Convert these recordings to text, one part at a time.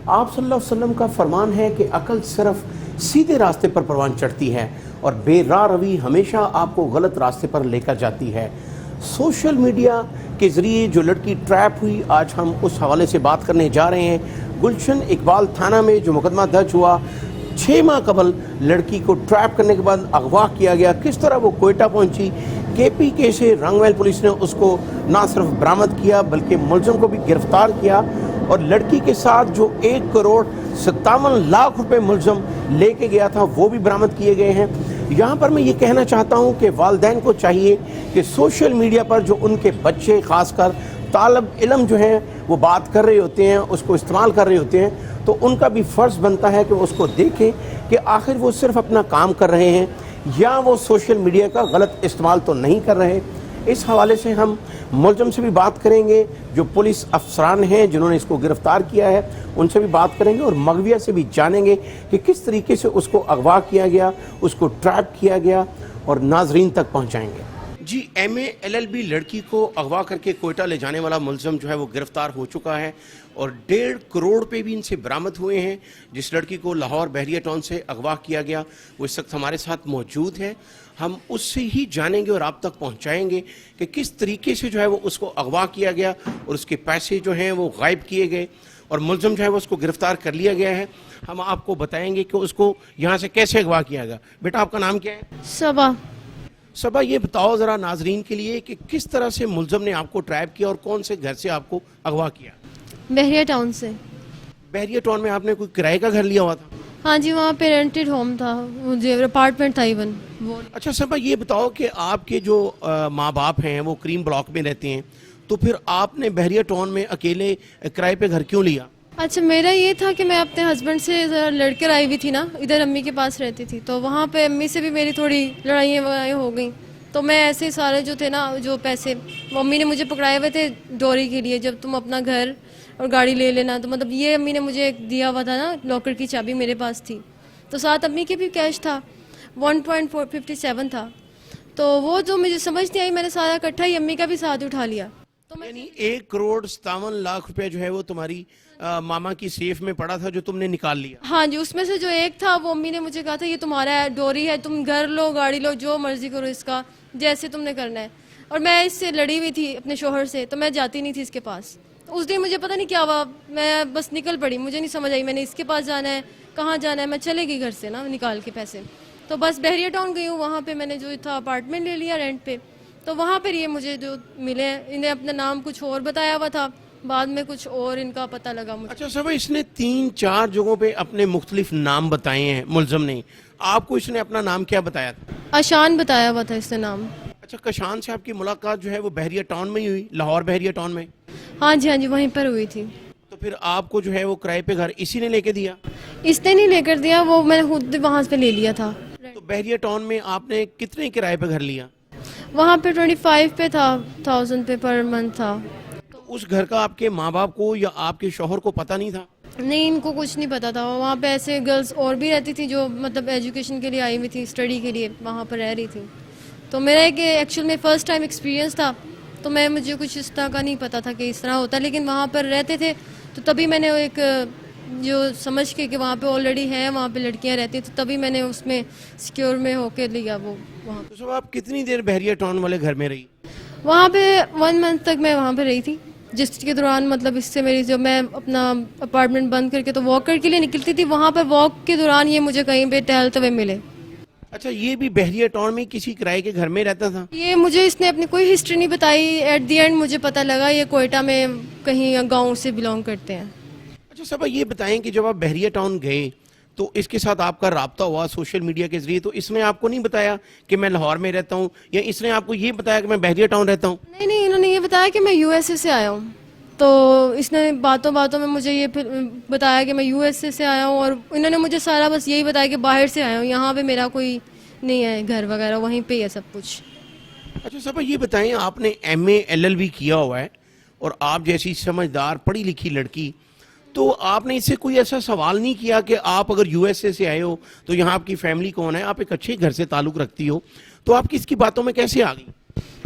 آپ صلی اللہ علیہ وسلم کا فرمان ہے کہ عقل صرف سیدھے راستے پر پروان چڑھتی ہے اور بے راہ روی ہمیشہ آپ کو غلط راستے پر لے کر جاتی ہے۔ سوشل میڈیا کے ذریعے جو لڑکی ٹریپ ہوئی، آج ہم اس حوالے سے بات کرنے جا رہے ہیں۔ گلشن اقبال تھانہ میں جو مقدمہ درج ہوا، 6 ماہ قبل لڑکی کو ٹریپ کرنے کے بعد اغوا کیا گیا، کس طرح وہ کوئٹہ پہنچی، KPK سے رنگویل پولیس نے اس کو نہ صرف برآمد کیا بلکہ ملزم کو بھی گرفتار کیا، اور لڑکی کے ساتھ جو 1 کروڑ 57 لاکھ روپے ملزم لے کے گیا تھا وہ بھی برآمد کیے گئے ہیں۔ یہاں پر میں یہ کہنا چاہتا ہوں کہ والدین کو چاہیے کہ سوشل میڈیا پر جو ان کے بچے، خاص کر طالب علم جو ہیں وہ بات کر رہے ہوتے ہیں، اس کو استعمال کر رہے ہوتے ہیں، تو ان کا بھی فرض بنتا ہے کہ وہ اس کو دیکھیں کہ آخر وہ صرف اپنا کام کر رہے ہیں یا وہ سوشل میڈیا کا غلط استعمال تو نہیں کر رہے۔ اس حوالے سے ہم ملزم سے بھی بات کریں گے، جو پولیس افسران ہیں جنہوں نے اس کو گرفتار کیا ہے ان سے بھی بات کریں گے، اور مغویہ سے بھی جانیں گے کہ کس طریقے سے اس کو اغوا کیا گیا، اس کو ٹریپ کیا گیا، اور ناظرین تک پہنچائیں گے۔ جی، MA LLB لڑکی کو اغوا کر کے کوئٹہ لے جانے والا ملزم جو ہے وہ گرفتار ہو چکا ہے، اور 1.5 کروڑ پہ بھی ان سے برآمد ہوئے ہیں۔ جس لڑکی کو لاہور بحریہ ٹاؤن سے اغوا کیا گیا وہ اس وقت ہمارے ساتھ موجود ہے، ہم اس سے ہی جانیں گے اور آپ تک پہنچائیں گے کہ کس طریقے سے جو ہے وہ اس کو اغوا کیا گیا اور اس کے پیسے جو ہیں وہ غائب کیے گئے، اور ملزم جو ہے وہ اس کو گرفتار کر لیا گیا ہے۔ ہم آپ کو بتائیں گے کہ اس کو یہاں سے کیسے اغوا کیا گیا۔ بیٹا، آپ کا نام کیا ہے؟ صبا۔ صبا، یہ بتاؤ ذرا ناظرین کے لیے کہ کس طرح سے ملزم نے آپ کو ٹریپ کیا اور کون سے گھر سے آپ کو اغوا کیا؟ بحریہ ٹاؤن سے۔ بحریہ ٹاؤن میں آپ نے کوئی کرائے کا گھر لیا ہوا تھا؟ ہاں جی، وہاں پہ رینٹڈ ہوم تھا، مجھے اپارٹمنٹ تھا ایون وہ۔ اچھا صبا، یہ بتاؤ کہ آپ کے جو ماں باپ ہیں وہ کریم بلاک میں رہتے ہیں، تو پھر آپ نے بحریہ ٹاؤن میں اکیلے کرائے پہ گھر کیوں لیا؟ اچھا، میرا یہ تھا کہ میں اپنے ہسبینڈ سے ذرا لڑ کر آئی ہوئی تھی نا، ادھر امی کے پاس رہتی تھی، تو وہاں پہ امی سے بھی میری تھوڑی لڑائیاں ہو گئیں، تو میں ایسے سارے جو تھے نا، جو پیسے امی نے مجھے پکڑائے ہوئے تھے ڈوری کے لیے، جب تم اپنا گھر اور گاڑی لے لینا، تو مطلب یہ امی نے مجھے دیا ہوا تھا نا، لاکر کی چابی میرے پاس تھی، تو ساتھ امی کے بھی کیش تھا، 1.457 تھا، تو وہ جو مجھے سمجھ نہیں آئی، میں نے سارا اکٹھا ہی امی کا بھی ساتھ اٹھا لیا۔ یعنی 1 کروڑ 57 لاکھ روپے جو ہے وہ تمہاری ماما کی سیف میں پڑا تھا جو تم نے نکال لیا؟ ہاں جی، اس میں سے جو ایک تھا وہ امی نے مجھے کہا تھا یہ تمہارا ہے، ڈوری ہے، تم گھر لو، گاڑی لو، جو مرضی کرو اس کا، جیسے تم نے کرنا ہے۔ اور میں اس سے لڑی ہوئی تھی اپنے شوہر سے، تو میں جاتی نہیں تھی اس کے پاس۔ اس دن مجھے پتہ نہیں کیا ہوا، میں بس نکل پڑی، مجھے نہیں سمجھ آئی میں نے اس کے پاس جانا ہے، کہاں جانا ہے، میں چلے گئی گھر سے نا نکال کے پیسے، تو بس بحریہ ٹاؤن گئی ہوں، وہاں پہ میں نے جو تھا اپارٹمنٹ لے لیا رینٹ پہ، تو وہاں پہ یہ مجھے جو ملے، انہیں اپنا نام کچھ اور بتایا ہوا تھا، بعد میں کچھ اور ان کا پتہ لگا مجھے۔ اچھا صبح، اس نے 3-4 جگہوں پہ اپنے مختلف نام بتائے ہیں ملزم نے، آپ کو اس نے اپنا نام کیا بتایا تھا؟ اشان بتایا ہوا تھا اس نے نام۔ اچھا، کشان سے آپ کی ملاقات جو ہے وہ بحریہ ٹاؤن میں ہی ہوئی، لاہور بحریہ ٹاؤن میں؟ ہاں جی، ہاں جی، وہیں پر ہوئی تھی۔ تو پھر آپ کو جو ہے وہ کرائے پہ گھر اسی نے لے کے دیا؟ اس نے نہیں لے کر دیا، وہ میں نے خود وہاں پہ لے لیا تھا۔ تو بحریہ ٹاؤن میں آپ نے کتنے کرائے پہ گھر لیا؟ وہاں پہ 25 پہ تھا، 1000 پہ پر منتھ تھا۔ تو اس گھر کا آپ کے ماں باپ کو یا آپ کے شوہر کو پتہ نہیں تھا؟ نہیں، ان کو کچھ نہیں پتا تھا، وہاں پہ ایسے گرلس اور بھی رہتی تھی جو مطلب ایجوکیشن کے لیے آئی ہوئی تھی، اسٹڈی کے لیے وہاں پر رہ رہی تھی، تو میرا ایک ایکچوئل میں فرسٹ ٹائم ایکسپیرینس تھا، تو مجھے کچھ اس طرح کا نہیں پتا تھا کہ اس طرح ہوتا ہے، لیکن وہاں پر رہتے تھے تو تبھی میں نے ایک جو سمجھ کے کہ وہاں پہ آلریڈی ہے، وہاں پہ لڑکیاں رہتی تو تبھی میں نے اس میں سیکیور میں ہو کے لیا وہ وہاں۔ تو صبح آپ کتنی دیر بحریہ ٹاؤن والے گھر میں رہی؟ وہاں پہ 1 منتھ تک میں وہاں پہ رہی تھی، جس کے دوران مطلب اس سے میری جو میں اپنا اپارٹمنٹ بند کر کے تو واک کے لیے نکلتی تھی، وہاں پر واک کے دوران یہ مجھے کہیں پہ ٹہلتے ہوئے ملے۔ اچھا، یہ بھی بحریہ ٹاؤن میں کسی کرائے کے گھر میں رہتا تھا؟ یہ مجھے اس نے اپنی کوئی ہسٹری نہیں بتائی، ایٹ دی اینڈ مجھے پتہ لگا یہ کوئٹہ میں کہیں گاؤں سے بلانگ کرتے ہیں۔ اچھا صبح، یہ بتائیں کہ جب آپ بحریہ ٹاؤن گئے تو اس کے ساتھ آپ کا رابطہ ہوا سوشل میڈیا کے ذریعے، تو اس نے آپ کو نہیں بتایا کہ میں لاہور میں رہتا ہوں، یا اس نے آپ کو یہ بتایا کہ میں بحریہ ٹاؤن رہتا ہوں؟ نہیں، انہوں نے یہ بتایا کہ میں USA سے آیا ہوں، تو اس نے باتوں میں مجھے یہ بتایا کہ میں USA سے آیا ہوں، اور انہوں نے مجھے سارا بس یہی بتایا کہ باہر سے آیا ہوں، یہاں پہ میرا کوئی نہیں ہے گھر وغیرہ، وہیں پہ ہے سب کچھ۔ اچھا صبح، یہ بتائیں آپ نے MA LLB کیا ہوا ہے اور آپ جیسی سمجھدار پڑھی لکھی لڑکی، تو آپ نے اس سے کوئی ایسا سوال نہیں کیا کہ آپ اگر USA سے آئے ہو تو یہاں آپ کی فیملی کون ہے، آپ ایک اچھے گھر سے تعلق رکھتی ہو، تو آپ کس کی باتوں میں کیسے آ گئی؟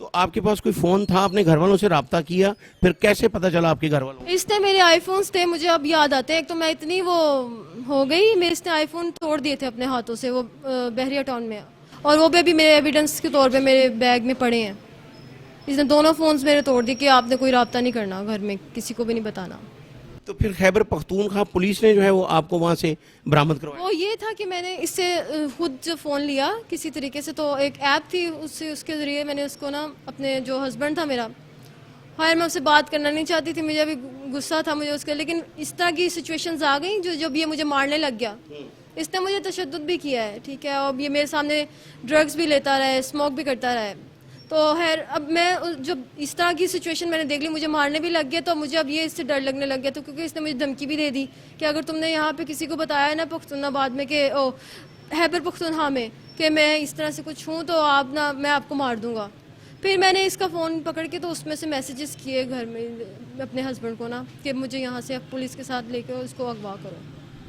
تو آپ کے پاس کوئی فون تھا, اپنے گھر والوں سے رابطہ کیا, پھر کیسے پتہ چلا آپ کے گھر والوں کو؟ اس نے میرے آئی فونس تھے, مجھے اب یاد آتے ہیں, ایک تو میں اتنی وہ ہو گئی, میں اس نے آئی فون توڑ دیے تھے اپنے ہاتھوں سے, وہ بحریہ ٹاؤن میں, اور وہ بھی میرے ایویڈنس کے طور پہ میرے بیگ میں پڑے ہیں. اس نے دونوں فونز میرے توڑ دیے کہ آپ نے کوئی رابطہ نہیں کرنا گھر میں, کسی کو بھی نہیں بتانا. تو پھر خیبر پختونخوا پولیس نے جو ہے وہ آپ کو وہاں سے برآمد کروایا؟ وہ یہ تھا کہ میں نے اس سے خود جو فون لیا کسی طریقے سے, تو ایک ایپ تھی, اس کے ذریعے میں نے اس کو نا, اپنے جو ہسبینڈ تھا میرا, خیر میں اس سے بات کرنا نہیں چاہتی تھی, مجھے ابھی غصہ تھا مجھے اس کا, لیکن اس طرح کی سچویشنز آ گئیں جو جب یہ مجھے مارنے لگ گیا. اس نے مجھے تشدد بھی کیا ہے, ٹھیک ہے, اور یہ میرے سامنے ڈرگز بھی لیتا رہا ہے, اسموک بھی کرتا رہا ہے. تو خیر اب میں جب اس طرح کی سچویشن میں نے دیکھ لی, مجھے مارنے بھی لگ گیا, تو مجھے اب یہ اس سے ڈر لگنے لگ گیا. تو کیونکہ اس نے مجھے دھمکی بھی دے دی کہ اگر تم نے یہاں پہ کسی کو بتایا ہے نا پختون آباد میں کہ خیبر پختونخوا میں کہ میں اس طرح سے کچھ ہوں, تو آپ نا, میں آپ کو مار دوں گا. پھر میں نے اس کا فون پکڑ کے تو اس میں سے میسیجز کیے گھر میں اپنے ہسبینڈ کو نا, کہ مجھے یہاں سے پولیس کے ساتھ لے کے اس کو اغوا کرو.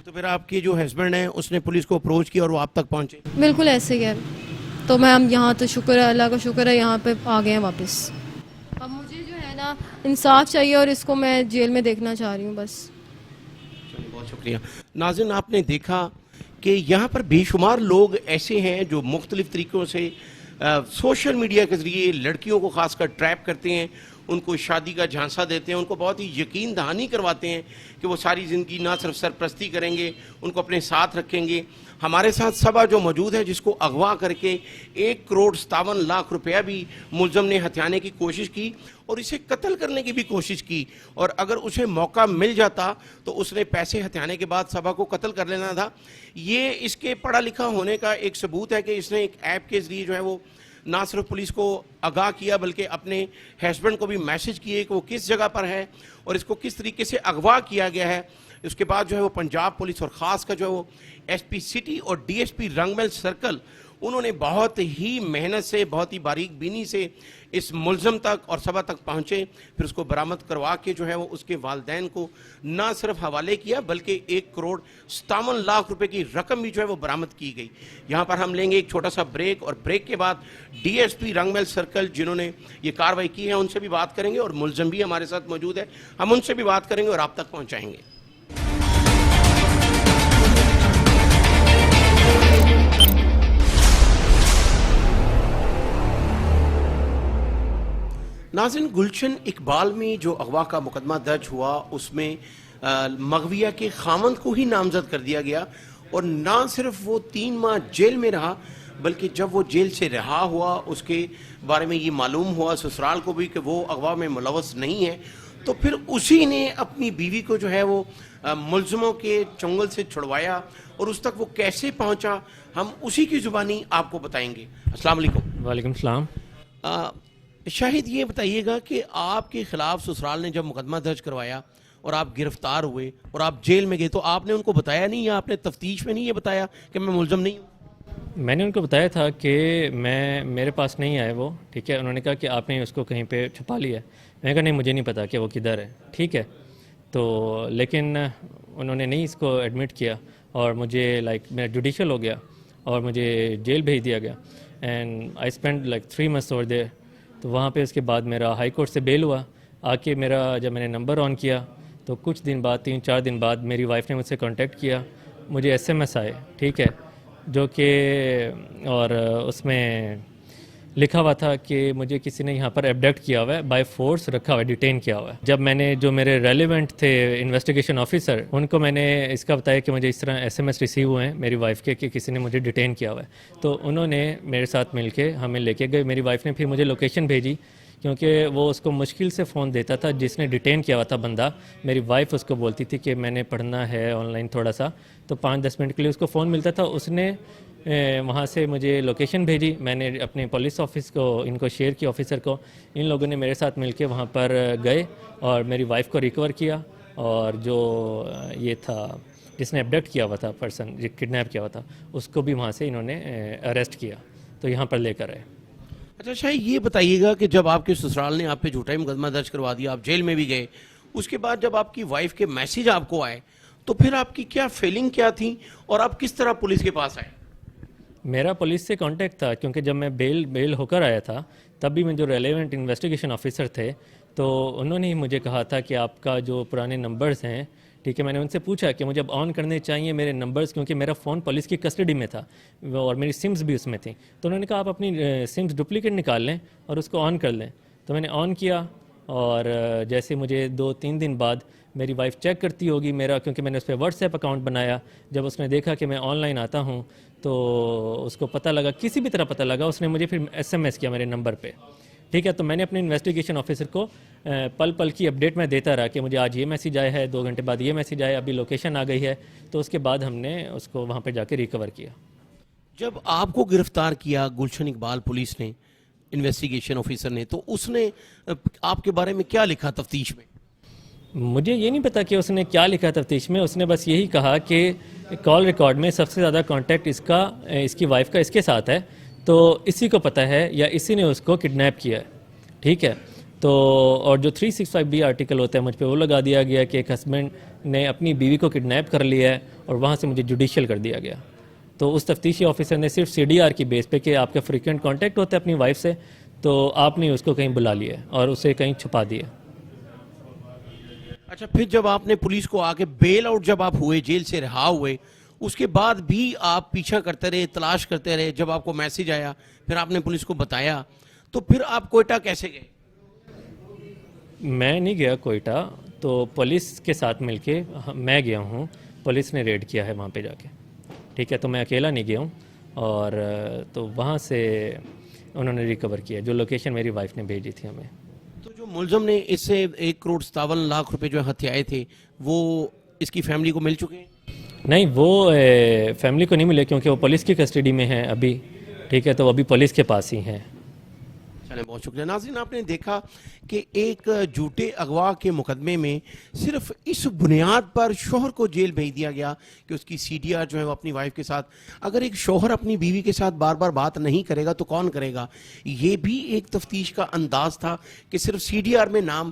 تو پھر آپ کے جو ہسبینڈ ہیں اس نے پولیس کو اپروچ کیا اور وہ آپ تک پہنچے؟ بالکل ایسے ہی ہے. تو میں ہم یہاں, تو شکر ہے اللہ کا شکر ہے, یہاں پہ آ گئے ہیں واپس. اب مجھے جو ہے نا انصاف چاہیے, اور اس کو میں جیل میں دیکھنا چاہ رہی ہوں بس. بہت شکریہ. ناظرین, آپ نے دیکھا کہ یہاں پر بے شمار لوگ ایسے ہیں جو مختلف طریقوں سے سوشل میڈیا کے ذریعے لڑکیوں کو خاص کر ٹریپ کرتے ہیں, ان کو شادی کا جھانسا دیتے ہیں, ان کو بہت ہی یقین دہانی کرواتے ہیں کہ وہ ساری زندگی نہ صرف سرپرستی کریں گے, ان کو اپنے ساتھ رکھیں گے. ہمارے ساتھ صبا جو موجود ہے, جس کو اغوا کر کے 1,57,00,000 روپیہ بھی ملزم نے ہتھیانے کی کوشش کی اور اسے قتل کرنے کی بھی کوشش کی, اور اگر اسے موقع مل جاتا تو اس نے پیسے ہتھیانے کے بعد صبا کو قتل کر لینا تھا. یہ اس کے پڑھا لکھا ہونے کا ایک ثبوت ہے کہ اس نے ایک ایپ کے ذریعے جو ہے وہ نہ صرف پولیس کو آگاہ کیا بلکہ اپنے ہسبینڈ کو بھی میسج کیے کہ وہ کس جگہ پر ہے اور اس کو کس طریقے سے اغوا کیا گیا ہے. اس کے بعد جو ہے وہ پنجاب پولیس اور خاص کر جو ہے وہ ایس پی سٹی اور ڈی ایس پی رنگ محل سرکل, انہوں نے بہت ہی محنت سے, بہت ہی باریک بینی سے اس ملزم تک اور صبا تک پہنچے. پھر اس کو برآمد کروا کے جو ہے وہ اس کے والدین کو نہ صرف حوالے کیا بلکہ 1,57,00,000 روپے کی رقم بھی جو ہے وہ برآمد کی گئی. یہاں پر ہم لیں گے ایک چھوٹا سا بریک, اور بریک کے بعد ڈی ایس پی رنگ محل سرکل جنہوں نے یہ کارروائی کی ہے ان سے بھی بات کریں گے, اور ملزم بھی ہمارے ساتھ موجود ہے, ہم ان سے بھی بات کریں گے اور آپ تک پہنچائیں گے. ناظرین, گلشن اقبال میں جو اغوا کا مقدمہ درج ہوا اس میں مغویہ کے خامند کو ہی نامزد کر دیا گیا, اور نہ صرف وہ 3 ماہ جیل میں رہا بلکہ جب وہ جیل سے رہا ہوا اس کے بارے میں یہ معلوم ہوا سسرال کو بھی کہ وہ اغوا میں ملوث نہیں ہے, تو پھر اسی نے اپنی بیوی کو جو ہے وہ ملزموں کے چنگل سے چھڑوایا, اور اس تک وہ کیسے پہنچا ہم اسی کی زبانی آپ کو بتائیں گے. السلام علیکم. وعلیکم السلام. شاہد, یہ بتائیے گا کہ آپ کے خلاف سسرال نے جب مقدمہ درج کروایا اور آپ گرفتار ہوئے اور آپ جیل میں گئے, تو آپ نے ان کو بتایا نہیں یا آپ نے تفتیش میں نہیں یہ بتایا کہ میں ملزم نہیں ہوں؟ میں نے ان کو بتایا تھا کہ میرے پاس نہیں آئے وہ, ٹھیک ہے. انہوں نے کہا کہ آپ نے اس کو کہیں پہ چھپا لیا ہے. میں نے کہا نہیں, مجھے نہیں پتا کہ وہ کدھر ہے, ٹھیک ہے. تو لیکن انہوں نے نہیں اس کو ایڈمٹ کیا, اور مجھے میں جوڈیشل ہو گیا اور مجھے جیل بھیج دیا گیا. And I spend 3 months over there. تو وہاں پہ اس کے بعد میرا ہائی کورٹ سے بیل ہوا. آ کے جب میں نے نمبر آن کیا تو کچھ دن بعد 3-4 دن بعد میری وائف نے مجھ سے کانٹیکٹ کیا, مجھے SMS آئے, ٹھیک ہے, جو کہ اور اس میں لکھا ہوا تھا کہ مجھے کسی نے یہاں پر ایبڈکٹ کیا ہوا ہے, بائی فورس رکھا ہوا ہے, ڈیٹین کیا ہوا ہے. جب میں نے جو میرے ریلیونٹ تھے انویسٹیگیشن آفیسر, ان کو میں نے اس کا بتایا کہ مجھے اس طرح SMS ریسیو ہوئے ہیں میری وائف کے کہ کسی نے مجھے ڈیٹین کیا ہوا ہے, تو انہوں نے میرے ساتھ مل کے ہمیں لے کے گئے. میری وائف نے پھر مجھے لوکیشن بھیجی, کیونکہ وہ اس کو مشکل سے فون دیتا تھا جس نے ڈیٹین کیا ہوا تھا بندہ. میری وائف اس کو بولتی تھی کہ میں نے پڑھنا ہے آن لائن تھوڑا سا, تو 5-10 منٹ کے لیے اس کو فون ملتا تھا. اس نے وہاں سے مجھے لوکیشن بھیجی, میں نے اپنے پولیس آفس کو ان کو شیئر کیا, آفیسر کو. ان لوگوں نے میرے ساتھ مل کے وہاں پر گئے اور میری وائف کو ریکور کیا, اور جو یہ تھا جس نے ایبڈکٹ کیا ہوا تھا پرسن, جو کڈنیپ کیا ہوا تھا, اس کو بھی وہاں سے انہوں نے اریسٹ کیا, تو یہاں پر لے کر آئے. اچھا شاید یہ بتائیے گا کہ جب آپ کے سسرال نے آپ پہ جھوٹا ہی مقدمہ درج کروا دیا, آپ جیل میں بھی گئے, اس کے بعد جب آپ کی وائف کے میسیج آپ کو آئے تو پھر آپ کی کیا فیلنگ کیا تھی اور آپ کس طرح پولیس کے پاس آئے؟ میرا پولیس سے کانٹیکٹ تھا کیونکہ جب میں بیل ہو کر آیا تھا تب بھی میں جو ریلیونٹ انویسٹیگیشن آفیسر تھے تو انہوں نے ہی مجھے کہا تھا کہ آپ کا جو پرانے نمبرز ہیں ٹھیک ہے. میں نے ان سے پوچھا کہ مجھے اب آن کرنے چاہیے میرے نمبرز کیونکہ میرا فون پولیس کی کسٹڈی میں تھا اور میری سمز بھی اس میں تھیں. تو انہوں نے کہا آپ اپنی سمز ڈپلیکیٹ نکال لیں اور اس کو آن کر لیں. تو میں نے آن کیا اور جیسے مجھے 2-3 دن بعد میری وائف چیک کرتی ہوگی میرا, کیونکہ میں نے اس پہ واٹس ایپ اکاؤنٹ بنایا. جب اس نے دیکھا کہ میں آن لائن آتا ہوں تو اس کو پتہ لگا, کسی بھی طرح پتہ لگا, اس نے مجھے پھر SMS کیا میرے نمبر پہ ٹھیک ہے. تو میں نے اپنے انویسٹیگیشن آفیسر کو پل پل کی اپڈیٹ میں دیتا رہا کہ مجھے آج یہ میسیج آیا ہے, 2 گھنٹے بعد یہ میسیج آیا, ابھی لوکیشن آ گئی ہے. تو اس کے بعد ہم نے اس کو وہاں پہ جا کے ریکور کیا. جب آپ کو گرفتار کیا گلشن اقبال پولیس نے, انویسٹیگیشن آفیسر نے, تو اس نے آپ کے بارے میں کیا لکھا تفتیش میں؟ مجھے یہ نہیں پتا کہ اس نے کیا لکھا تفتیش میں. اس نے بس یہی کہا کہ کال ریکارڈ میں سب سے زیادہ کانٹیکٹ اس کی وائف کا اس کے ساتھ ہے, تو اسی کو پتہ ہے یا اسی نے اس کو کڈنیپ کیا ہے ٹھیک ہے. تو اور جو 365B آرٹیکل ہوتا ہے مجھ پہ وہ لگا دیا گیا کہ ایک ہسبینڈ نے اپنی بیوی کو کڈنیپ کر لیا ہے اور وہاں سے مجھے جوڈیشل کر دیا گیا. تو اس تفتیشی آفیسر نے صرف CDR کی بیس پہ کہ آپ کا فریکوینٹ کانٹیکٹ ہوتا ہے اپنی وائف سے, تو آپ نے اس کو کہیں بلا لیا اور اسے کہیں چھپا دیا. اچھا, پھر جب آپ نے پولیس کو آ کے بیل آؤٹ جب آپ ہوئے, جیل سے رہا ہوئے, اس کے بعد بھی آپ پیچھا کرتے رہے, تلاش کرتے رہے, جب آپ کو میسیج آیا پھر آپ نے پولیس کو بتایا, تو پھر آپ کوئٹہ کیسے گئے؟ میں نہیں گیا کوئٹہ, تو پولیس کے ساتھ مل کے میں گیا ہوں. پولیس نے ریڈ کیا ہے وہاں پہ جا کے ٹھیک ہے. تو میں اکیلا نہیں گیا ہوں اور تو وہاں سے انہوں نے ریکور کیا جو لوکیشن میری وائف نے بھیجی تھی ہمیں. تو جو ملزم نے اس سے 1,57,00,000 روپے جو ہتھیائے تھے وہ اس کی فیملی کو مل چکے ہیں؟ نہیں, وہ فیملی کو نہیں ملے کیونکہ وہ پولیس کی کسٹڈی میں ہیں ابھی ٹھیک ہے. تو وہ ابھی پولیس کے پاس ہی ہیں. چلیں, بہت شکریہ. ناظرین, آپ نے دیکھا کہ ایک جھوٹے اغوا کے مقدمے میں صرف اس بنیاد پر شوہر کو جیل بھیج دیا گیا کہ اس کی CDR جو ہے وہ اپنی وائف کے ساتھ. اگر ایک شوہر اپنی بیوی کے ساتھ بار بار بات نہیں کرے گا تو کون کرے گا؟ یہ بھی ایک تفتیش کا انداز تھا کہ صرف CDR میں نام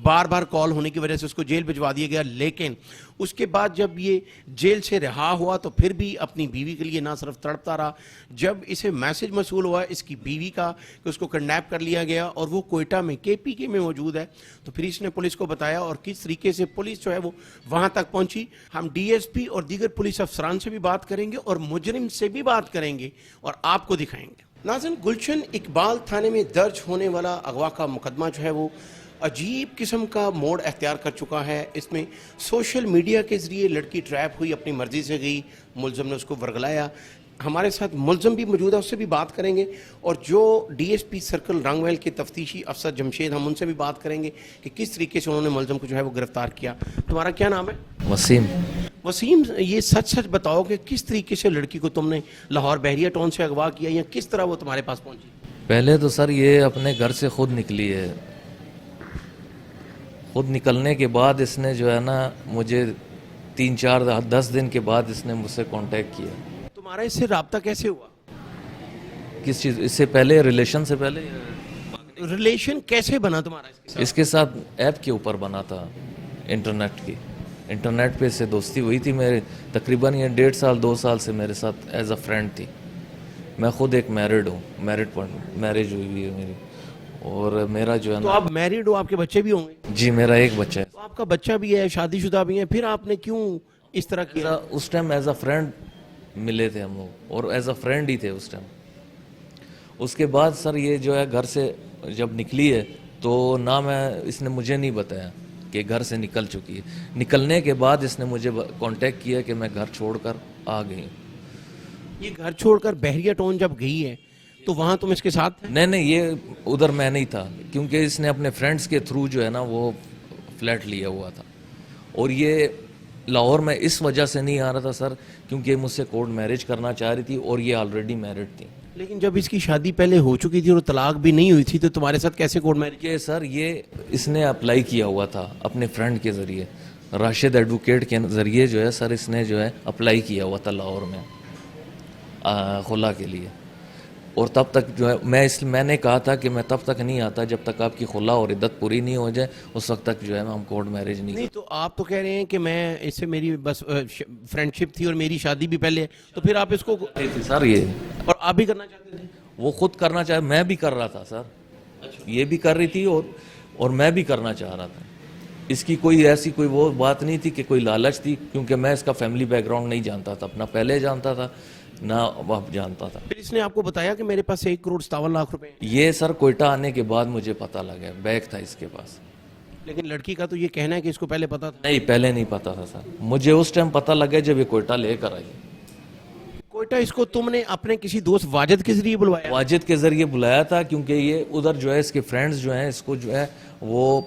بار بار کال ہونے کی وجہ سے اس کو جیل بھجوا دیا گیا. لیکن اس کے بعد جب یہ جیل سے رہا ہوا تو پھر بھی اپنی بیوی کے لیے نہ صرف تڑپتا رہا. جب اسے میسج موصول ہوا اس کی بیوی کا کہ اس کو کڈنیپ کر لیا گیا اور وہ کوئٹہ میں KPK میں موجود ہے, تو پھر اس نے پولیس کو بتایا اور کس طریقے سے پولیس جو ہے وہ وہاں تک پہنچی. ہم DSP اور دیگر پولیس افسران سے بھی بات کریں گے اور مجرم سے بھی بات کریں گے اور آپ کو دکھائیں گے. ناظرین, گلشن اقبال تھانے میں درج ہونے والا اغوا کا مقدمہ جو ہے وہ عجیب قسم کا موڑ اختیار کر چکا ہے. اس میں سوشل میڈیا کے ذریعے لڑکی ٹریپ ہوئی, اپنی مرضی سے گئی, ملزم نے اس کو ورگلایا. ہمارے ساتھ ملزم بھی موجود ہے, اس سے بھی بات کریں گے, اور جو DSP سرکل رنگویل کے تفتیشی افسر جمشید, ہم ان سے بھی بات کریں گے کہ کس طریقے سے انہوں نے ملزم کو جو ہے وہ گرفتار کیا. تمہارا کیا نام ہے؟ وسیم. وسیم, یہ سچ بتاؤ کہ کس طریقے سے لڑکی کو تم نے لاہور بحریہ ٹاؤن سے اغوا کیا یا کس طرح وہ تمہارے پاس پہنچی؟ پہلے تو سر یہ اپنے گھر سے خود نکلی ہے. خود نکلنے کے بعد اس نے جو ہے نا مجھے 3-4-10 دن کے بعد اس نے مجھ سے کانٹیکٹ کیا. تمہارا اس سے رابطہ کیسے ہوا؟ کس چیز؟ اس سے پہلے ریلیشن سے پہلے ریلیشن کیسے بنا تمہارا اس کے ساتھ؟ اس کے ساتھ ایپ کے اوپر بنا تھا, انٹرنیٹ کی. انٹرنیٹ پہ سے دوستی ہوئی تھی میرے, تقریباً یہ 1.5 سال 2 سال سے میرے ساتھ ایز اے فرینڈ تھی. میں خود ایک میرڈ ہوں, میرج ہوئی ہے میری, اور میرا جو ہے تو نا. آپ میریڈ ہو, آپ کے بچے بھی ہوں گے؟ جی, میرا ایک بچہ ہے. تو آپ کا بچہ بھی ہے, شادی شدہ بھی ہے, پھر آپ نے کیوں اس طرح کیا؟ اس ٹائم ایز اے فرینڈ ملے تھے ہم لوگ, اور ایز اے فرینڈ ہی تھے اس ٹائم. اس کے بعد سر یہ جو ہے گھر سے جب نکلی ہے تو نہ اس نے مجھے نہیں بتایا کہ گھر سے نکل چکی ہے. نکلنے کے بعد اس نے مجھے کانٹیکٹ کیا کہ میں گھر چھوڑ کر آ گئی. یہ گھر چھوڑ کر بحریہ ٹاؤن جب گئی ہے تو وہاں تم اس کے ساتھ تھے؟ نہیں, یہ ادھر میں نہیں تھا, کیونکہ اس نے اپنے فرینڈس کے تھرو جو ہے نا وہ فلیٹ لیا ہوا تھا. اور یہ لاہور میں اس وجہ سے نہیں آ رہا تھا سر کیونکہ یہ مجھ سے کورٹ میرج کرنا چاہ رہی تھی اور یہ آلریڈی میرڈ تھی. لیکن جب اس کی شادی پہلے ہو چکی تھی اور طلاق بھی نہیں ہوئی تھی تو تمہارے ساتھ کیسے کورٹ میرج؟ کہ سر یہ اس نے اپلائی کیا ہوا تھا اپنے فرینڈ کے ذریعے, راشد ایڈوکیٹ کے ذریعے جو ہے سر اس نے جو ہے اپلائی کیا ہوا تھا لاہور میں خلا کے لیے. اور تب تک جو ہے میں نے کہا تھا کہ میں تب تک نہیں آتا جب تک آپ کی خلا اور عدت پوری نہیں ہو جائے، اس وقت تک جو ہے ہم کورٹ میرج نہیں تو آپ تو کہہ رہے ہیں کہ میں اس سے میری بس فرینڈ شپ تھی اور میری شادی بھی پہلے ہے، تو پھر آپ اس کو کرتے تھے سر. یہ اور آپ بھی کرنا چاہتے تھے؟ وہ خود کرنا چاہے، میں بھی کر رہا تھا سر، یہ بھی کر رہی تھی اور میں بھی کرنا چاہ رہا تھا. اس کی کوئی ایسی کوئی وہ بات نہیں تھی کہ کوئی لالچ تھی، کیونکہ میں اس کا فیملی بیک گراؤنڈ نہیں جانتا تھا، اپنا پہلے جانتا تھا نہ اب جانتا تھا. پھر اس نے آپ کو بتایا کہ میرے پاس 1,57,00,000 روپے ہیں؟ یہ سر کوئٹہ آنے کے بعد مجھے پتہ لگا، بیگ تھا اس کے پاس. لیکن لڑکی کا تو یہ کہنا ہے کہ اس کو پہلے پتا تھا. نہیں، پہلے نہیں پتا تھا سر، مجھے اس ٹائم پتہ لگا جب یہ کوئٹہ لے کر آئی. کوئٹہ اس کو تم نے اپنے کسی دوست واجد کے ذریعے بلوایا؟ واجد کے ذریعے بلایا تھا، کیونکہ یہ ادھر جو ہے اس کے فرینڈز جو ہیں اس کو جو ہے وہ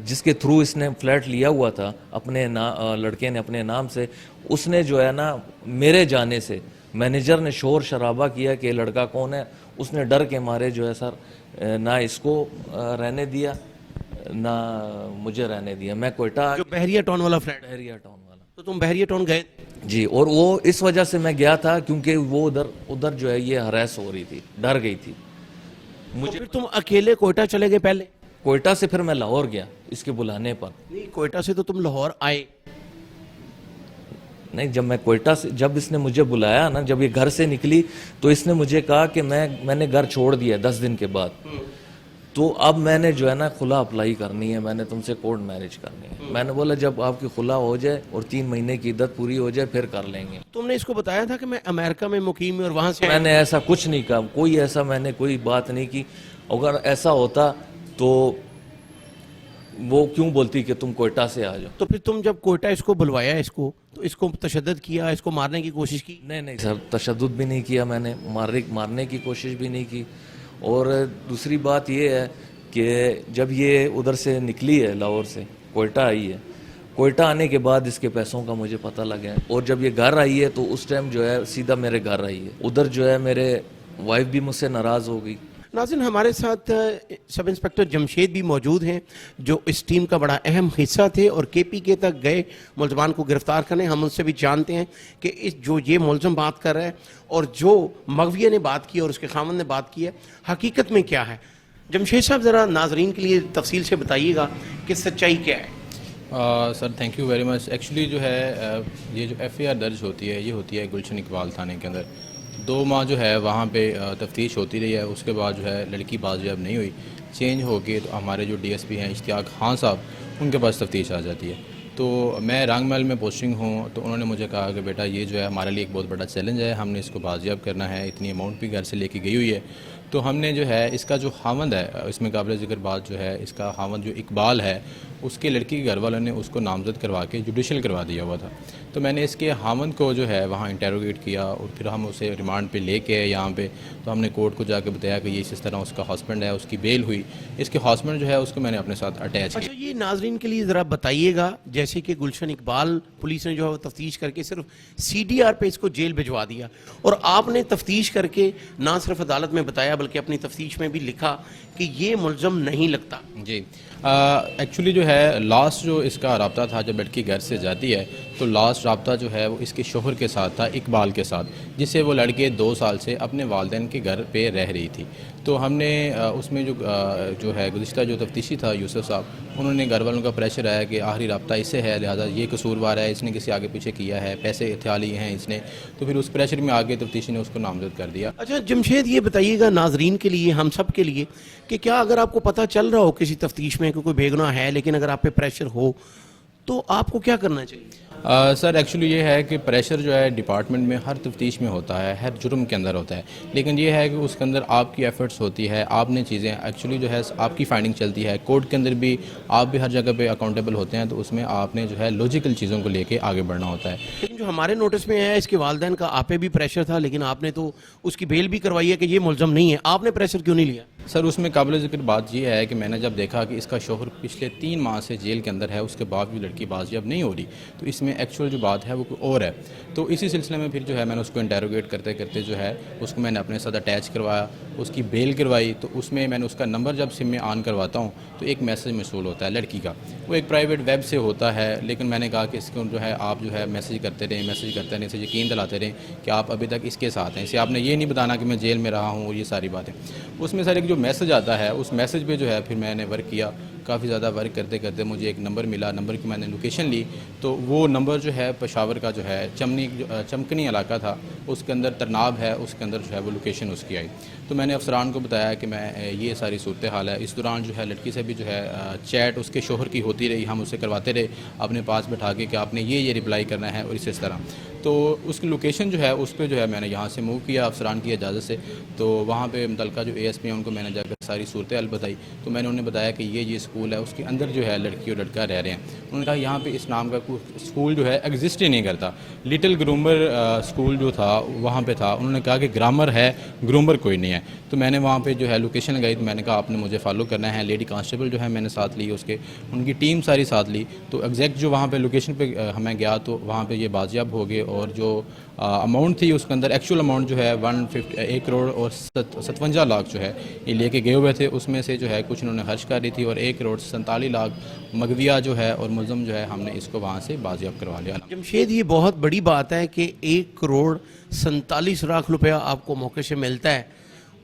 جس کے تھرو اس نے فلیٹ لیا ہوا تھا اپنے لڑکے نے اپنے نام سے، اس نے جو ہے نا میرے جانے سے مینیجر نے شور شرابہ کیا کہ یہ لڑکا کون ہے. اس نے ڈر کے مارے جو ہے سر نہ اس کو رہنے دیا نہ مجھے رہنے دیا. میں کوئٹہ جو بحریہ ٹاؤن والا فلیٹ ہے؟ بحریہ ٹاؤن والا. تو تم بحریہ ٹاؤن گئے؟ جی، اور وہ اس وجہ سے میں گیا تھا کیونکہ وہ ادھر جو ہے یہ ہراس ہو رہی تھی، ڈر گئی تھی. تو پھر تم اکیلے کوئٹہ چلے گئے پہلے؟ کوئٹہ سے پھر میں لاہور گیا اس کے بلانے پر. نہیں، کوئٹہ سے تو تم لاہور آئے. نہیں، جب میں کوئٹہ سے جب اس نے مجھے بلایا نا، جب یہ گھر سے نکلی تو اس نے مجھے کہا کہ میں نے گھر چھوڑ دیا 10 دن کے بعد، تو اب میں نے جو ہے نا خلا اپلائی کرنی ہے، میں نے تم سے کورٹ میرج کرنی ہے. میں نے بولا جب آپ کی خلا ہو جائے اور 3 مہینے کی عدت پوری ہو جائے پھر کر لیں گے. تم نے اس کو بتایا تھا کہ میں امریکہ میں مقیم ہوں اور وہاں سے میں نے ایسا کچھ نہیں کہا، کوئی ایسا میں نے کوئی بات نہیں کی. اگر ایسا ہوتا تو وہ کیوں بولتی کہ تم کوئٹہ سے آ جاؤ. تو پھر تم جب کوئٹہ اس کو بلوایا تو اس کو تشدد کیا، اس کو مارنے کی کوشش کی؟ نہیں سر، تشدد بھی نہیں کیا میں نے، مارنے کی کوشش بھی نہیں کی. اور دوسری بات یہ ہے کہ جب یہ ادھر سے نکلی ہے لاہور سے کوئٹہ آئی ہے، کوئٹہ آنے کے بعد اس کے پیسوں کا مجھے پتہ لگا ہے. اور جب یہ گھر آئی ہے تو اس ٹائم جو ہے سیدھا میرے گھر آئی ہے. ادھر جو ہے میرے وائف بھی مجھ سے ناراض ہو گئی. ناظرین، ہمارے ساتھ سب انسپیکٹر جمشید بھی موجود ہیں جو اس ٹیم کا بڑا اہم حصہ تھے اور KPK تک گئے ملزمان کو گرفتار کرنے. ہم ان سے بھی جانتے ہیں کہ جو یہ ملزم بات کر رہا ہے اور جو مغویہ نے بات کی اور اس کے خاوند نے بات کی ہے حقیقت میں کیا ہے. جمشید صاحب ذرا ناظرین کے لیے تفصیل سے بتائیے گا کہ سچائی کیا ہے. Sir thank you very much. Actually جو ہے یہ جو FIR درج ہوتی ہے یہ ہوتی ہے گلشن اقبال تھانے کے اندر. 2 ماہ جو ہے وہاں پہ تفتیش ہوتی رہی ہے. اس کے بعد جو ہے لڑکی بازیاب نہیں ہوئی، چینج ہو کے تو ہمارے جو DSP ہیں اشتیاق خان صاحب، ان کے پاس تفتیش آ جاتی ہے. تو میں رنگ محل میں پوسٹنگ ہوں، تو انہوں نے مجھے کہا کہ بیٹا یہ جو ہے ہمارے لیے ایک بہت بڑا چیلنج ہے، ہم نے اس کو بازیاب کرنا ہے. اتنی اماؤنٹ بھی گھر سے لے کے گئی ہوئی ہے. تو ہم نے جو ہے اس کا جو خاوند ہے، اس میں قابل ذکر بات جو ہے اس کا خاوند جو اقبال ہے، اس کے لڑکی کے گھر والوں نے اس کو نامزد کروا کے جوڈیشل کروا دیا ہوا تھا. تو میں نے اس کے خاوند کو جو ہے وہاں انٹیروگیٹ کیا اور پھر ہم اسے ریمانڈ پہ لے کے یہاں پہ، تو ہم نے کورٹ کو جا کے بتایا کہ یہ اس طرح اس کا ہسبینڈ ہے، اس کی بیل ہوئی. اس کے ہسبینڈ جو ہے اس کو میں نے اپنے ساتھ اٹیچ کیا. اچھا، یہ ناظرین کے لیے ذرا بتائیے گا، جیسے کہ گلشن اقبال پولیس نے جو ہے تفتیش کر کے صرف CDR پہ اس کو جیل بھجوا دیا اور آپ نے تفتیش کر کے نہ صرف عدالت میں بتایا بلکہ اپنی تفتیش میں بھی لکھا کہ یہ ملزم نہیں لگتا. جی ایکچولی جو ہے لاسٹ جو اس کا رابطہ تھا جب لڑکی گھر سے جاتی ہے تو لاسٹ رابطہ جو ہے وہ اس کے شوہر کے ساتھ تھا، اقبال کے ساتھ، جس سے وہ لڑکے 2 سال سے اپنے والدین کے گھر پہ رہ رہی تھی. تو ہم نے اس میں جو ہے گزشتہ جو تفتیشی تھا یوسف صاحب، انہوں نے گھر والوں کا پریشر آیا کہ آخری رابطہ اس سے ہے، لہٰذا یہ قصوروار ہے، اس نے کسی آگے پیچھے کیا ہے، پیسے ہتھیا لیے ہیں اس نے. تو پھر اس پریشر میں آگے تفتیشی نے اس کو نامزد کر دیا. اچھا جمشید، یہ بتائیے گا ناظرین کے لیے، ہم سب کے لیے، کہ کیا اگر آپ کو پتہ چل رہا ہو کسی تفتیش میں کہ کوئی بے گناہ ہے لیکن اگر آپ پہ پریشر ہو تو آپ کو کیا کرنا چاہیے؟ سر ایکچولی یہ ہے کہ پریشر جو ہے ڈپارٹمنٹ میں ہر تفتیش میں ہوتا ہے، ہر جرم کے اندر ہوتا ہے، لیکن یہ ہے کہ اس کے اندر آپ کی ایفرٹس ہوتی ہے، آپ نے چیزیں ایکچولی جو ہے آپ کی فائنڈنگ چلتی ہے. کورٹ کے اندر بھی آپ بھی ہر جگہ پہ اکاؤنٹیبل ہوتے ہیں، تو اس میں آپ نے جو ہے لاجیکل چیزوں کو لے کے آگے بڑھنا ہوتا ہے. لیکن جو ہمارے نوٹس میں ہے اس کے والدین کا آپ پہ بھی پریشر تھا، لیکن آپ نے تو اس کی بیل بھی کروائی ہے کہ یہ ملزم نہیں ہے. آپ نے پریشر کیوں نہیں لیا؟ سر اس میں قابل ذکر بات یہ ہے کہ میں نے جب دیکھا کہ اس کا شوہر پچھلے 3 ماہ سے جیل کے اندر ہے، اس کے بعد بھی لڑکی بازیاب نہیں ہو رہی، تو اس میں ایکچوئل جو بات ہے وہ کوئی اور ہے. تو اسی سلسلے میں پھر جو ہے میں نے اس کو انٹیروگیٹ کرتے کرتے جو ہے اس کو میں نے اپنے ساتھ اٹیچ کروایا، اس کی بیل کروائی. تو اس میں نے اس کا نمبر جب سم میں آن کرواتا ہوں تو ایک میسج موصول ہوتا ہے لڑکی کا، وہ ایک پرائیویٹ ویب سے ہوتا ہے، لیکن میں نے کہا کہ اس کو جو ہے آپ جو ہے میسج کرتے رہیں اسے یقین دلاتے رہیں کہ آپ ابھی تک اس کے ساتھ ہیں، اسے آپ نے یہ نہیں بتانا کہ میں جیل میں رہا ہوں اور یہ ساری باتیں. اس میں سر ایک جو میسج آتا ہے اس میسج پہ جو ہے پھر میں نے ورک کیا، کافی زیادہ ورک کرتے کرتے مجھے ایک نمبر ملا. نمبر کی میں نے لوکیشن لی تو وہ نمبر جو ہے پشاور کا جو ہے چمکنی علاقہ تھا، اس کے اندر ترناب ہے، اس کے اندر جو ہے وہ لوکیشن اس کی آئی. تو میں نے افسران کو بتایا کہ میں یہ ساری صورتحال ہے. اس دوران جو ہے لڑکی سے بھی جو ہے چیٹ اس کے شوہر کی ہوتی رہی، ہم اسے کرواتے رہے اپنے پاس بٹھا کے کہ آپ نے یہ رپلائی کرنا ہے اور اس طرح. تو اس کی لوکیشن جو ہے اس پہ جو ہے میں نے یہاں سے موو کیا افسران کی اجازت سے. تو وہاں پہ متعلقہ جو ASP ہیں ان کو میں نے جا کر ساری صورتحال بتائی. تو میں نے انہیں بتایا کہ یہ اسکول ہے، اس کے اندر جو ہے لڑکی اور لڑکا رہ رہے ہیں. انہوں نے کہا یہاں پہ اس نام کا کوئی اسکول جو ہے ایگزسٹ ہی نہیں کرتا. لٹل گرومر اسکول جو تھا وہاں پہ تھا، انہوں نے کہا کہ گرامر ہے، گرومر کوئی نہیں ہے. تو میں نے وہاں پہ جو ہے لوکیشن لگائی. تو میں نے کہا آپ نے مجھے فالو کرنا ہے. لیڈی کانسٹیبل جو ہے میں نے ساتھ لی، اس کے ان کی ٹیم ساری ساتھ لی. تو ایگزیکٹ جو وہاں پہ لوکیشن پہ ہمیں گیا تو وہاں پہ یہ بازیاب ہو گئے. اور جو اماؤنٹ تھی اس کے اندر ایکچوئل اماؤنٹ جو ہے 1 کروڑ اور 57 لاکھ جو ہے یہ لے کے گئے ہوئے تھے. اس میں سے جو ہے کچھ انہوں نے خرچ کر دی تھی اور 1 کروڑ 47 لاکھ مغویہ جو ہے اور ملزم جو ہے ہم نے اس کو وہاں سے بازیاب کروا لیا. جمشید یہ بہت بڑی بات ہے کہ 1 کروڑ 47 لاکھ روپیہ آپ کو موقع سے ملتا ہے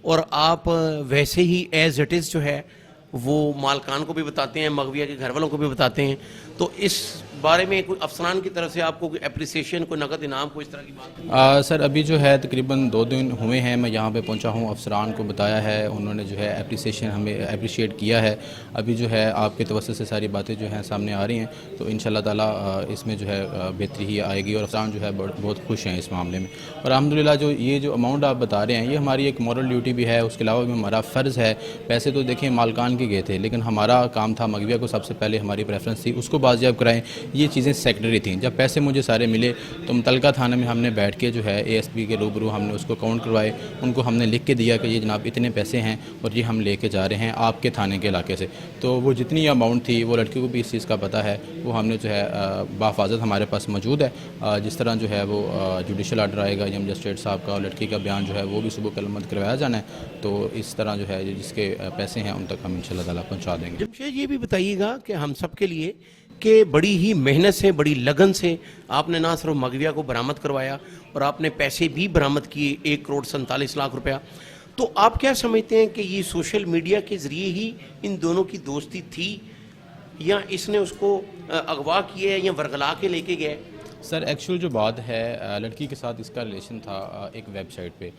اور آپ ویسے ہی ایز اٹ از جو ہے وہ مالکان کو بھی بتاتے ہیں، مغویہ کے گھر والوں کو بھی بتاتے ہیں. تو اس بارے میں کوئی افسران کی طرف سے آپ کو کوئی اپریسیشن، کوئی نقد انعام، کوئی اس طرح کی بات؟ سر ابھی جو ہے تقریباً 2 دن ہوئے ہیں میں یہاں پہ پہنچا ہوں. افسران کو بتایا ہے، انہوں نے جو ہے اپریسیشن ہمیں اپریشیٹ کیا ہے. ابھی جو ہے آپ کے توسط سے ساری باتیں جو ہیں سامنے آ رہی ہیں. تو انشاءاللہ تعالیٰ اس میں جو ہے بہتری ہی آئے گی اور افسران جو ہے بہت خوش ہیں اس معاملے میں. اور الحمدللہ جو یہ جو اماؤنٹ آپ بتا رہے ہیں یہ ہماری ایک مورل ڈیوٹی بھی ہے. اس کے علاوہ بھی ہمارا فرض ہے. پیسے تو دیکھیں مالکان کے گئے تھے، لیکن ہمارا کام تھا مغویہ کو سب سے پہلے ہماری پریفرنس تھی اس کو بازیاب کرائیں. یہ چیزیں سیکنڈری تھیں. جب پیسے مجھے سارے ملے تو متعلقہ تھانے میں ہم نے بیٹھ کے جو ہے ASP کے روبرو ہم نے اس کو کاؤنٹ کروائے. ان کو ہم نے لکھ کے دیا کہ یہ جناب اتنے پیسے ہیں اور یہ ہم لے کے جا رہے ہیں آپ کے تھانے کے علاقے سے. تو وہ جتنی اماؤنٹ تھی وہ لڑکی کو بھی اس چیز کا پتہ ہے، وہ ہم نے جو ہے بحفاظت ہمارے پاس موجود ہے. جس طرح جو ہے وہ جوڈیشل آرڈر آئے گا یا مجسٹریٹ صاحب کا اور لڑکی کا بیان جو ہے وہ بھی صبح کلمت کروایا جانا ہے. تو اس طرح جو ہے جس کے پیسے ہیں ان تک ہم انشاءاللہ تعالیٰ پہنچا دیں گے. جمشید یہ بھی بتائیے گا کہ ہم سب کے لیے کہ بڑی ہی محنت سے، بڑی لگن سے آپ نے نہ صرف مغویہ کو برآمد کروایا اور آپ نے پیسے بھی برآمد کیے 1 کروڑ 47 لاکھ روپیہ. تو آپ کیا سمجھتے ہیں کہ یہ سوشل میڈیا کے ذریعے ہی ان دونوں کی دوستی تھی یا اس نے اس کو اغوا کیا ہے یا ورغلا کے لے کے گئے؟ سر ایکچوئل جو بات ہے لڑکی کے ساتھ اس کا ریلیشن تھا ایک ویب سائٹ پہ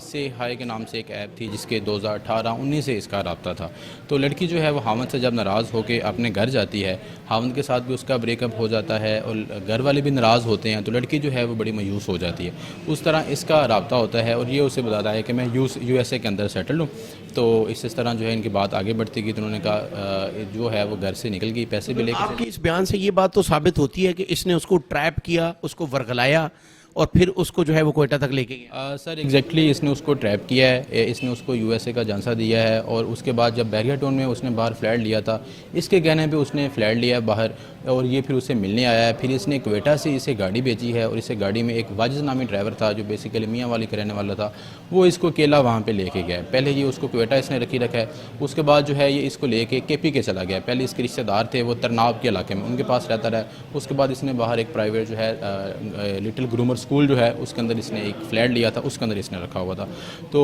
سے ہائی کے نام سے ایک ایپ تھی جس کے 2018-19 سے اس کا رابطہ تھا. تو لڑکی جو ہے وہ ہاوند سے جب ناراض ہو کے اپنے گھر جاتی ہے، ہاوند کے ساتھ بھی اس کا بریک اپ ہو جاتا ہے اور گھر والے بھی ناراض ہوتے ہیں. تو لڑکی جو ہے وہ بڑی مایوس ہو جاتی ہے. اس طرح اس کا رابطہ ہوتا ہے اور یہ اسے بتاتا ہے کہ میں USA کے اندر سیٹل ہوں. تو اس طرح جو ہے ان کی بات آگے بڑھتی گئی. تو انہوں نے کہا جو ہے وہ گھر سے نکل گئی، پیسے بھی لے کے. آپ کے اس بیان سے یہ بات تو ثابت ہوتی ہے کہ اس نے اس کو ٹریپ کیا، اس کو ورغلایا اور پھر اس کو جو ہے وہ کوئٹہ تک لے کے گیا. سر ایگزیکٹلی اس نے اس کو ٹریپ کیا ہے، اس نے اس کو USA کا جانسا دیا ہے اور اس کے بعد جب بیریا ٹاؤن میں اس نے باہر فلیٹ لیا تھا، اس کے کہنے پہ اس نے فلیٹ لیا باہر اور یہ پھر اسے ملنے آیا ہے. پھر اس نے کوئٹہ سے اسے گاڑی بیچی ہے اور اسے گاڑی میں ایک واجد نامی ڈرائیور تھا جو بیسیکلی میاں والی کا رہنے والا تھا، وہ اس کو اکیلا وہاں پہ لے کے گیا. پہلے یہ اس کو کوئٹہ اس نے رکھا ہے، اس کے بعد جو ہے یہ اس کو لے کے KP کے چلا گیا. پہلے اس کے رشتہ دار تھے وہ ترناب کے علاقے میں، ان کے پاس رہتا رہا. اس کے بعد اس نے باہر ایک پرائیویٹ جو ہے لٹل گرومر اسکول جو ہے اس کے اندر اس نے ایک فلیٹ لیا تھا، اس کے اندر اس نے رکھا ہوا تھا. تو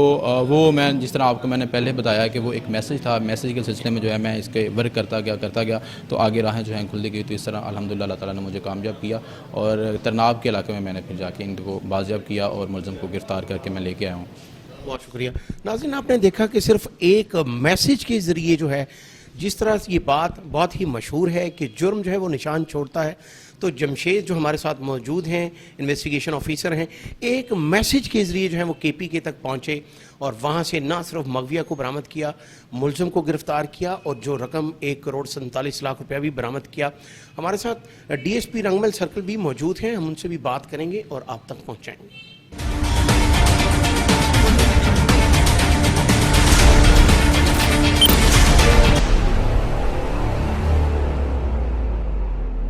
وہ میں جس طرح آپ کو میں نے پہلے بتایا کہ وہ ایک میسج تھا، میسج کے سلسلے میں جو ہے میں اس کے ورک کرتا گیا تو آگے راہیں جو ہیں کھلتی گئی. تو اس طرح الحمدللہ اللہ تعالیٰ نے مجھے کامیاب کیا اور ترناب کے علاقے میں نے پھر جا کے ان کو بازیاب کیا اور ملزم کو گرفتار کر کے میں لے کے آیا ہوں. بہت شکریہ. ناظرین آپ نے دیکھا کہ صرف ایک میسج کے ذریعے جو ہے جس طرح سے یہ بات بہت ہی مشہور ہے کہ جرم جو ہے وہ نشان چھوڑتا ہے. تو جمشید جو ہمارے ساتھ موجود ہیں، انویسٹیگیشن آفیسر ہیں، ایک میسج کے ذریعے جو ہے وہ KP کے تک پہنچے اور وہاں سے نہ صرف مغویہ کو برآمد کیا، ملزم کو گرفتار کیا اور جو رقم 1 کروڑ 47 لاکھ روپیہ بھی برآمد کیا. ہمارے ساتھ DSP رنگمل سرکل بھی موجود ہیں، ہم ان سے بھی بات کریں گے اور آپ تک پہنچائیں گے.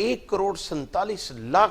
1,47,00,000